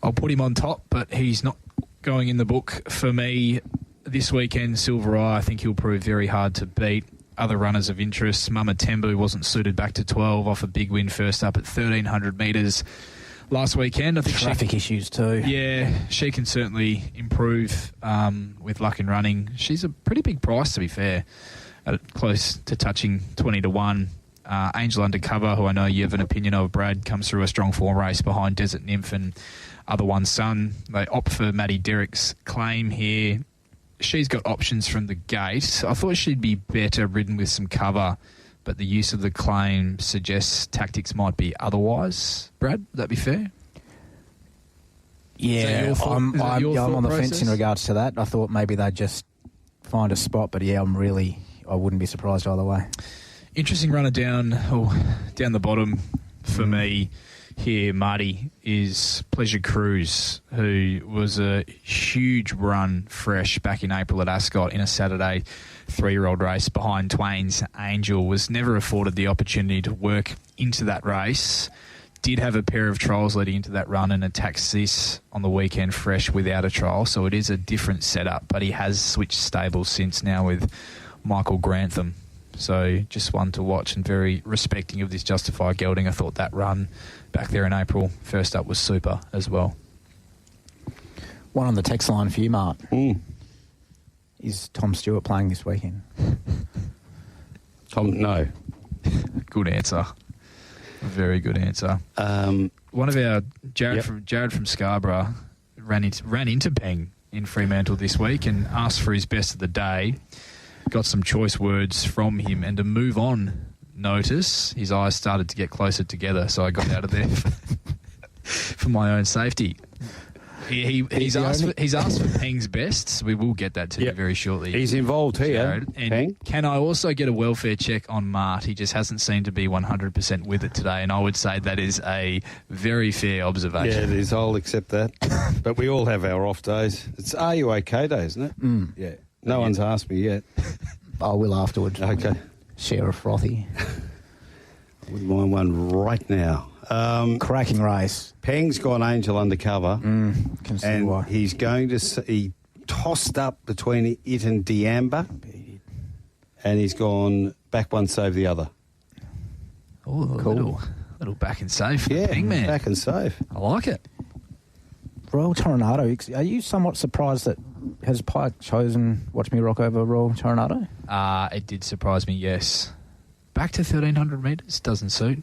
I'll put him on top, but he's not going in the book for me this weekend. Silver Eye, I think he'll prove very hard to beat. Other runners of interest, Mama Tembu wasn't suited back to 12 off a big win first up at 1,300 metres last weekend. I think Traffic issues too. Yeah, she can certainly improve with luck in running. She's a pretty big price, to be fair, at close to touching 20 to 1. Angel Undercover, who I know you have an opinion of, Brad, comes through a strong form race behind Desert Nymph and Other One Sun. They opt for Maddie Derrick's Claim here. She's got options from the gate. I thought she'd be better ridden with some cover, but the use of the Claim suggests tactics might be otherwise. Brad, would that be fair? Yeah, I'm on the fence in regards to that. I thought maybe they'd just find a spot, but yeah, I wouldn't be surprised either way. Interesting runner down the bottom for me here, Marty, is Pleasure Cruise, who was a huge run fresh back in April at Ascot in a Saturday 3-year-old race behind Twain's Angel. Was never afforded the opportunity to work into that race. Did have a pair of trials leading into that run and attacks this on the weekend fresh without a trial, so it is a different setup, but he has switched stables since now with Michael Grantham. So just one to watch and very respecting of this Justified Gelding. I thought that run back there in April, first up, was super as well. One on the text line for you, Mark. Is Tom Stewart playing this weekend? No. Good answer. Very good answer. One of our Jared from Scarborough ran into Peng in Fremantle this week and asked for his best of the day. Got some choice words from him, and to move on notice, his eyes started to get closer together, so I got out of there for my own safety. He's asked for Peng's best, so we will get that to you very shortly. He's involved here, Jared. And Peng. Can I also get a welfare check on Mart? He just hasn't seemed to be 100% with it today, and I would say that is a very fair observation. Yeah, it is. I'll accept that. But we all have our off days. It's Are You OK Day, isn't it? Yeah. No one's asked me yet. I will afterwards. Okay. Share a frothy. Wouldn't mind one right now. Cracking race. Peng's gone Angel Undercover. Can see why. He's going to he tossed up between it and D'Amber. and he's gone back one, save the other. Oh, Cool. little back and save for the Yeah, Pingman. back and save. I like it. Royal Tornado, are you somewhat surprised that has Pike chosen Watch Me Rock over Royal Tornado? It did surprise me, yes. Back to 1,300 metres doesn't suit.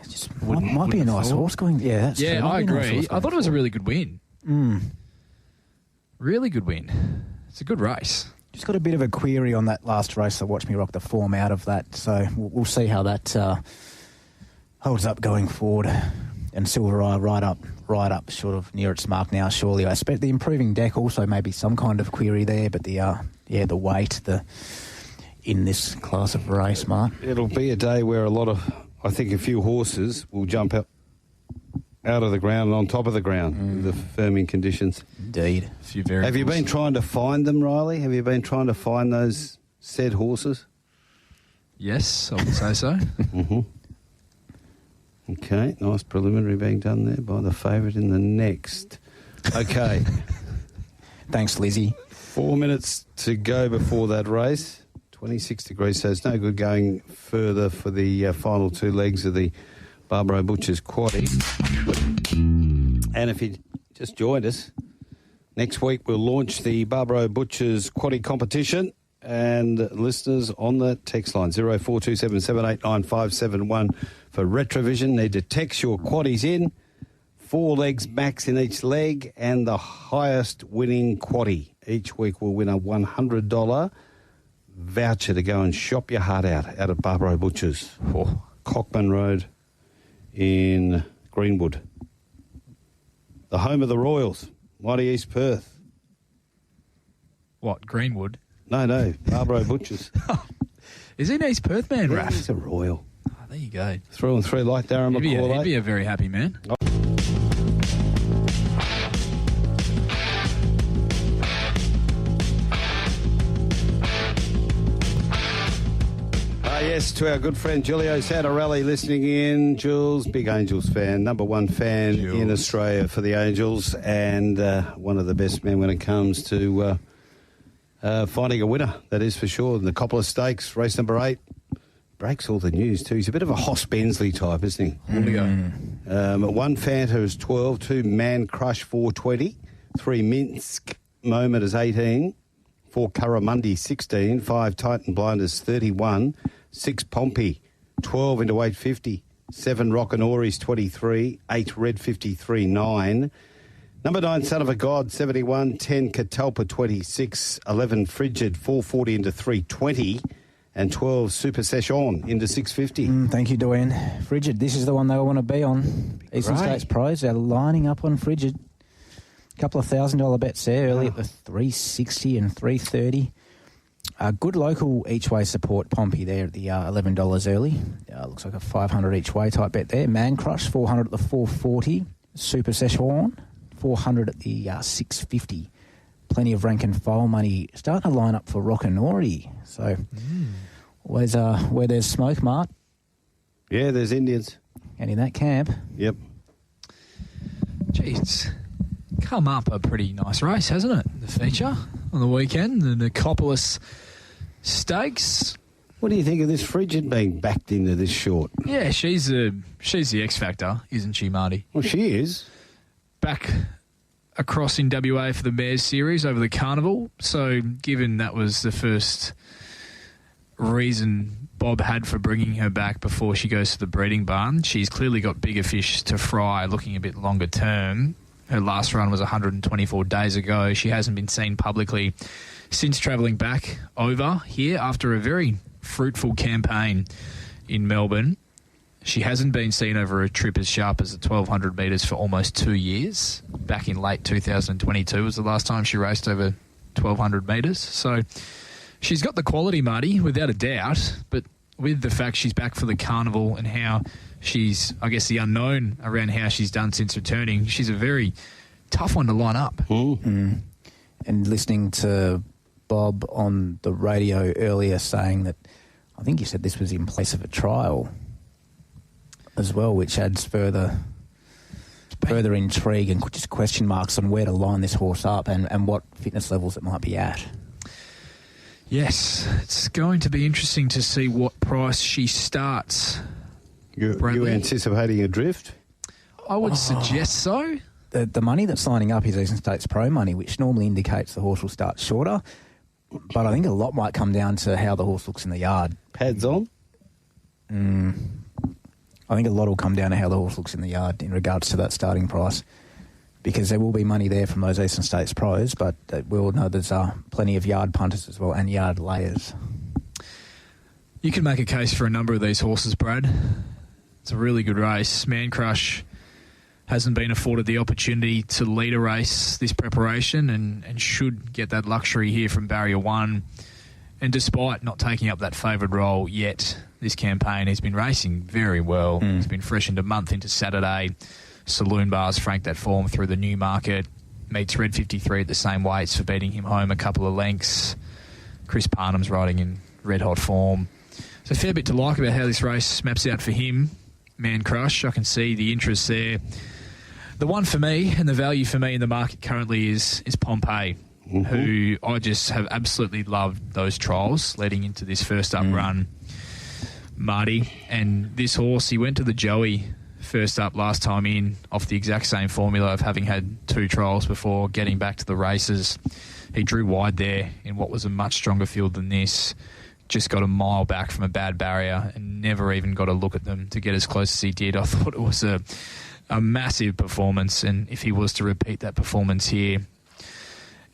It just might be a nice horse going. Yeah, that's true. Yeah, Might I be a nice agree. horse I thought it was a really good win. Mm. Really good win. It's a good race. Just got a bit of a query on that last race, the Watch Me Rock, the form out of that. So we'll see how that holds up going forward. And Silver Eye right up, sort of near its mark now. Surely, I expect the improving deck also maybe some kind of query there. But the weight, in this class of race, Mark. It'll be a day where I think a few horses will jump out of the ground and on top of the ground with the firming conditions. Indeed. A few variables. Have you been trying to find them, Riley? Have you been trying to find those said horses? Yes, I would say so. Mm-hmm. Okay, nice preliminary being done there by the favourite in the next. Okay. Thanks, Lizzie. 4 minutes to go before that race. 26 degrees, so it's no good going further for the final two legs of the Barbaro Butchers quaddie. And if you just joined us, next week we'll launch the Barbaro Butchers quaddie competition. And listeners on the text line 0427 789 for Retrovision, need to text your quaddies in. 4 legs max in each leg, and the highest winning quaddie each week will win a $100 voucher to go and shop your heart out at Barbaro Butchers, Cockman Road in Greenwood, the home of the Royals, mighty East Perth. What, Greenwood? No, Barbaro Butchers. Is he an East Perth man, Yeah, Raph? he's a Royal. Oh, there you go. Through and through like Darren McCall. He'd be a very happy man. Yes, to our good friend Julio Santarelli listening in. Jules, big Angels fan, number one fan in Australia for the Angels, and one of the best men when it comes to finding a winner, that is for sure. The Nicopolis Stakes, race number 8. Breaks all the news too. He's a bit of a Hoss Bensley type, isn't he? On to go. 1 Fanta is 12, 2 Man Crush 420, 3 Minsk Moment is 18, 4 Curramundi 16, 5 Titan Blinders 31, 6 Pompey 12 into 850, 7 Rockanoris 23, 8 Red 53 9. Number 9, Son of a God, 71, 10 Catalpa 26, 11 Frigid 440 into 320, and 12 Super Session into 650. Thank you, Dwayne. Frigid, this is the one they want to be on. Eastern States Pros, they're lining up on Frigid. A couple of $1,000 bets there early at the 360 and 330. Good local each way support, Pompey there at the $11 early. Looks like a 500 each way type bet there. Man Crush 400 at the 440. Super Session 400 at the 650. Plenty of rank and file money starting to line up for Rockanory. So always where there's smoke, Mart. Yeah, there's Indians. And in that camp. Yep. Jeez, come up a pretty nice race, hasn't it? The feature on the weekend, the Nicopolis Stakes. What do you think of this Frigid being backed into this short? Yeah, she's the X factor, isn't she, Marty? Well, she is. Back across in WA for the Mares series over the carnival. So given that was the first reason Bob had for bringing her back before she goes to the breeding barn, she's clearly got bigger fish to fry looking a bit longer term. Her last run was 124 days ago. She hasn't been seen publicly since travelling back over here after a very fruitful campaign in Melbourne. She hasn't been seen over a trip as sharp as the 1,200 metres for almost 2 years. Back in late 2022 was the last time she raced over 1,200 metres. So she's got the quality, Marty, without a doubt. But with the fact she's back for the carnival and how she's, I guess, the unknown around how she's done since returning, she's a very tough one to line up. And listening to Bob on the radio earlier saying that, I think you said this was in place of a trial as well, which adds further intrigue and just question marks on where to line this horse up and what fitness levels it might be at. Yes, it's going to be interesting to see what price she starts. You anticipating a drift? I would suggest so. The money that's lining up is Eastern States Pro money, which normally indicates the horse will start shorter. But I think a lot might come down to how the horse looks in the yard. Pads on? I think a lot will come down to how the horse looks in the yard in regards to that starting price. Because there will be money there from those Eastern States Pros, but we all know there's plenty of yard punters as well and yard layers. You can make a case for a number of these horses, Brad. It's a really good race. Man Crush hasn't been afforded the opportunity to lead a race this preparation and should get that luxury here from Barrier 1. And despite not taking up that favoured role yet this campaign, he's been racing very well. He's been freshened a month into Saturday. Saloon Bars franked that form through the Newmarket. Meets Red 53 at the same weights for beating him home a couple of lengths. Chris Parnham's riding in red-hot form. So a fair bit to like about how this race maps out for him. Man Crush, I can see the interest there. The one for me and the value for me in the market currently is Pompeii, who I just have absolutely loved those trials leading into this first up run, Marty. And this horse, he went to the Joey first up last time in off the exact same formula of having had 2 trials before getting back to the races. He drew wide there in what was a much stronger field than this. Just got a mile back from a bad barrier and never even got a look at them to get as close as he did. I thought it was a massive performance, and if he was to repeat that performance here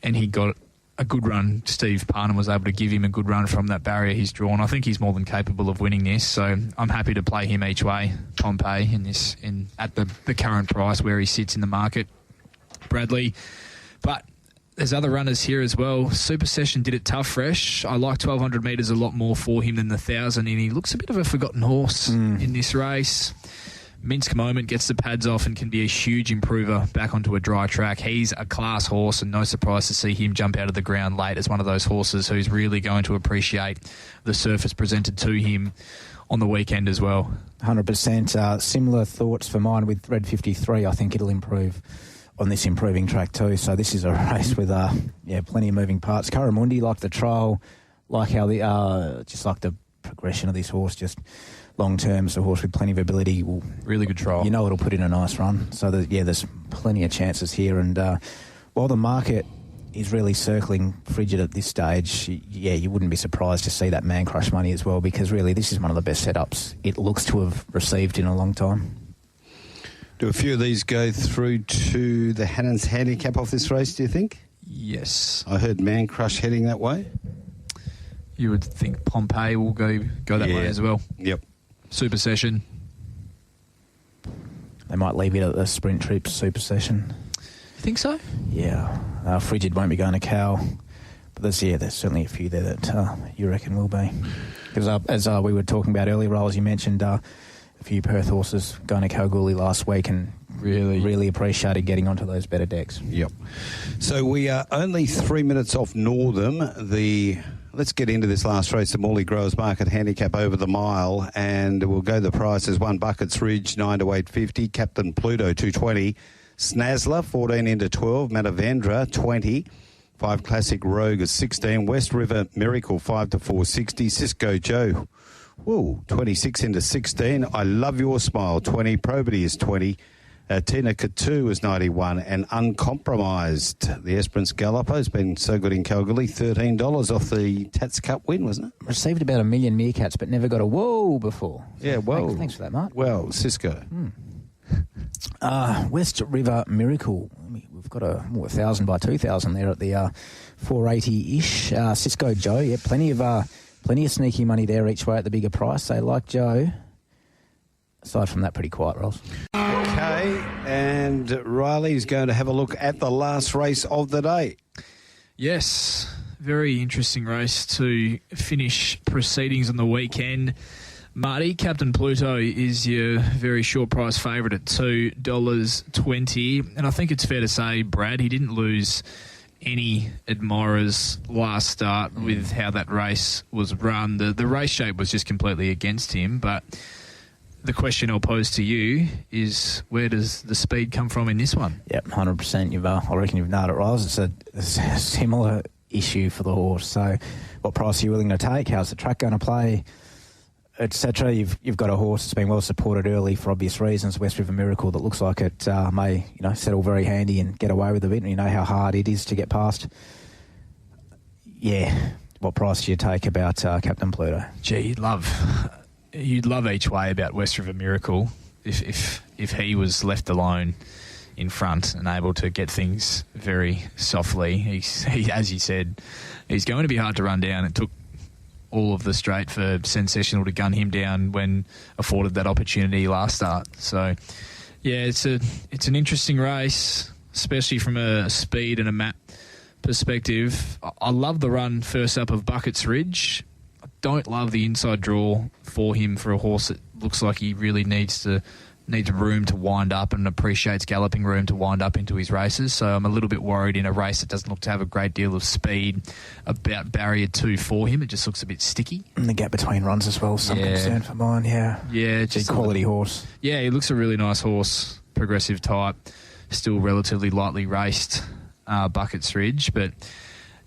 and he got a good run, Steve Parnham was able to give him a good run from that barrier he's drawn, I think he's more than capable of winning this. So I'm happy to play him each way, Pompeii, at the current price where he sits in the market, Bradley. But there's other runners here as well. Super Session did it tough fresh. I like 1,200 metres a lot more for him than the 1,000, and he looks a bit of a forgotten horse in this race. Minsk Moment gets the pads off and can be a huge improver back onto a dry track. He's a class horse, and no surprise to see him jump out of the ground late as one of those horses who's really going to appreciate the surface presented to him on the weekend as well. 100%. Similar thoughts for mine with Red 53. I think it'll improve on this improving track too. So this is a race with plenty of moving parts. Curramundi, like the trial, like how just like the progression of this horse, just long term. So a horse with plenty of ability will really good trial. You know it'll put in a nice run. So there's plenty of chances here. And while the market is really circling frigid at this stage, you wouldn't be surprised to see that Man Crush money as well, because really this is one of the best setups it looks to have received in a long time. Do a few of these go through to the Hannon's handicap off this race, do you think? Yes. I heard Man Crush heading that way. You would think Pompeii will go that way as well. Yep. Super Session. They might leave it at the Sprint Trip Super Session. You think so? Yeah. Frigid won't be going to Cal. But there's certainly a few there that you reckon will be. Because as we were talking about earlier, Rolls, you mentioned a few Perth horses going to Kalgoorlie last week and really appreciated getting onto those better decks. Yep. So we are only 3 minutes off Northam. Let's get into this last race, the Morley Growers Market handicap over the mile, and we'll go the prices. 1 Buckets Ridge 9 to 850, Captain Pluto 220, Snazzler 14 into 12, Matavendra 20, 5 Classic Rogue is 16, West River Miracle 5 to 460, Cisco Joe 26 into 16, I Love Your Smile 20, Probity is 20, Tina Katu is 91, and Uncompromised, the Esperance Galloper, has been so good in Calgary, $13 off the Tats Cup win, wasn't it? Received about 1 million meerkats, but never got a whoa before. Yeah, whoa. Thanks for that, Mark. Well, Cisco. West River Miracle. We've got a 1,000 by 2,000 there at the 480-ish. Cisco Joe, plenty of sneaky money there each way at the bigger price. They like Joe. Aside from that, pretty quiet, Rolls. Okay, and Riley's going to have a look at the last race of the day. Yes, very interesting race to finish proceedings on the weekend. Marty, Captain Pluto is your very short price favourite at $2.20. And I think it's fair to say, Brad, he didn't lose any admirers last start with how that race was run. The race shape was just completely against him, but the question I'll pose to you is, where does the speed come from in this one? Yep, 100%. I reckon you've nailed it, Riles. It's a similar issue for the horse. So what price are you willing to take? How's the track going to play? Etc. You've got a horse that's been well supported early for obvious reasons, West River Miracle, that looks like it may settle very handy and get away with a bit. And you know how hard it is to get past. Yeah, what price do you take about Captain Pluto? Gee, you'd love each way about West River Miracle if he was left alone in front and able to get things very softly. He, as you said, he's going to be hard to run down. It took all of the straight for Sensational to gun him down when afforded that opportunity last start. So, yeah, it's an interesting race, especially from a speed and a map perspective. I love the run first up of Buckets Ridge. I don't love the inside draw for him for a horse that looks like he really needs room to wind up and appreciates galloping room to wind up into his races. So I'm a little bit worried in a race that doesn't look to have a great deal of speed about barrier 2 for him. It just looks a bit sticky. And the gap between runs as well, some concern for mine, yeah. Yeah. Just quality horse. Yeah, he looks a really nice horse, progressive type, still relatively lightly raced, Buckets Ridge. But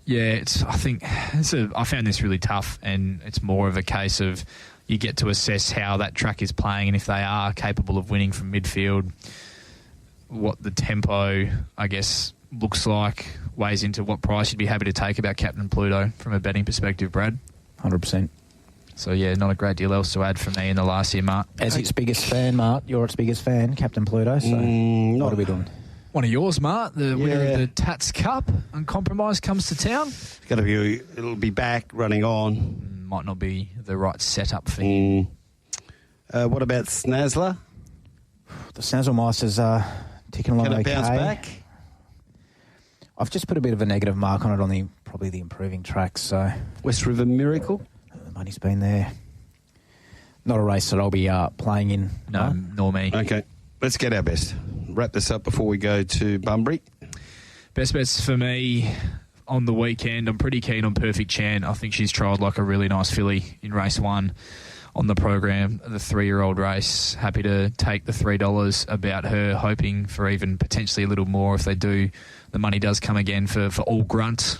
yeah, I found this really tough, and it's more of a case of you get to assess how that track is playing and if they are capable of winning from midfield, what the tempo, I guess, looks like, weighs into what price you'd be happy to take about Captain Pluto from a betting perspective, Brad. 100%. So, yeah, not a great deal else to add for me in the last year, Mark. As its biggest fan, Mark, you're its biggest fan, Captain Pluto, so what are we doing? One of yours, Mark, the winner of the Tats Cup, Uncompromised, comes to town. It'll be back, running on. Might not be the right setup for him. What about Snazzler? The Snazzlemeister's ticking along okay. Can it bounce back? I've just put a bit of a negative mark on it on probably the improving tracks. So West River Miracle? The money's been there. Not a race that I'll be playing in. No, nor me. Okay, let's get our best. Wrap this up before we go to Bunbury. Best bets for me on the weekend. I'm pretty keen on Perfect Chan. I think she's trialled like a really nice filly in race 1 on the program, the 3-year-old race. Happy to take the $3 about her, hoping for even potentially a little more if they do. The money does come again for all grunt.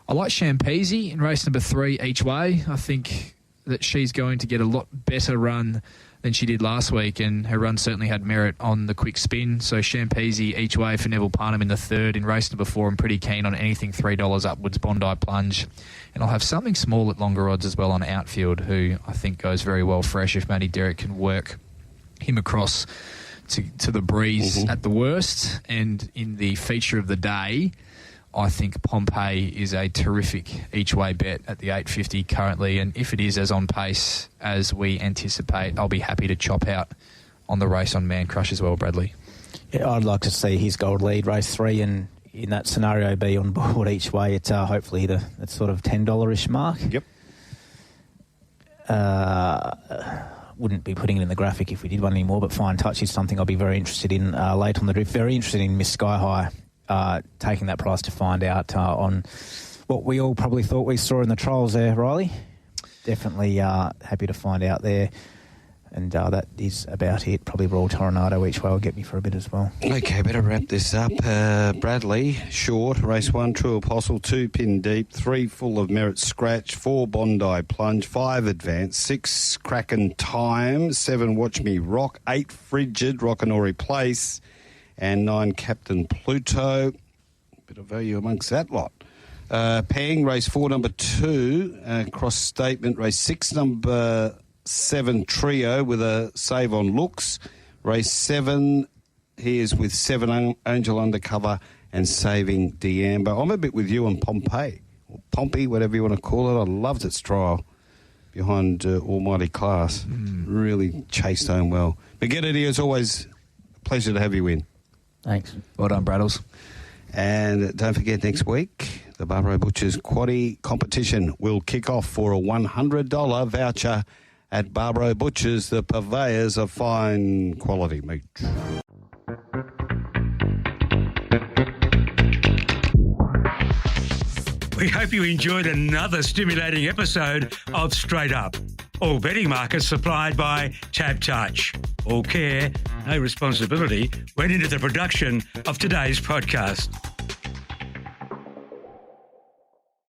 I like Champese in race number 3 each way. I think that she's going to get a lot better run than she did last week, and her run certainly had merit on the quick spin. So Champese each way for Neville Parnham in the 3rd. In race number 4, I'm pretty keen on anything $3 upwards, Bondi Plunge. And I'll have something small at longer odds as well on Outfield, who I think goes very well fresh if Matty Derrick can work him across to the breeze at the worst. And in the feature of the day, I think Pompeii is a terrific each-way bet at the $8.50 currently, and if it is as on pace as we anticipate, I'll be happy to chop out on the race on Man Crush as well, Bradley. Yeah, I'd like to see his gold lead, race 3, and in that scenario be on board each way at hopefully the sort of $10-ish mark. Yep. Wouldn't be putting it in the graphic if we did one anymore, but Fine Touch is something I'll be very interested in late on the drift. Very interested in Miss Sky High. Taking that price to find out on what we all probably thought we saw in the trials there, Riley. Definitely happy to find out there. And that is about it. Probably Royal Tornado each way will get me for a bit as well. Okay, better wrap this up. Bradley, short, race 1, True Apostle, 2 Pin Deep, 3 Full of Merit Scratch, 4 Bondi Plunge, 5 Advance, 6 Kraken Time, 7 Watch Me Rock, 8 Frigid, Rockanori Place, and 9 Captain Pluto. Bit of value amongst that lot. Pang, race 4, number 2. Cross Statement, race 6, number 7 Trio with a save on looks. Race 7, he is with 7 Angel Undercover and Saving D'Amber. I'm a bit with you on Pompeii, or Pompey, whatever you want to call it. I loved its trial behind Almighty Class. Really chased home well. But get it here, it's always a pleasure to have you in. Thanks. Well done, Braddles. And don't forget, next week, the Barbaro Butchers Quaddie competition will kick off for a $100 voucher at Barbaro Butchers, the purveyors of fine quality meat. We hope you enjoyed another stimulating episode of Straight Up. All betting markets supplied by Tab Touch. All care, no responsibility went into the production of today's podcast.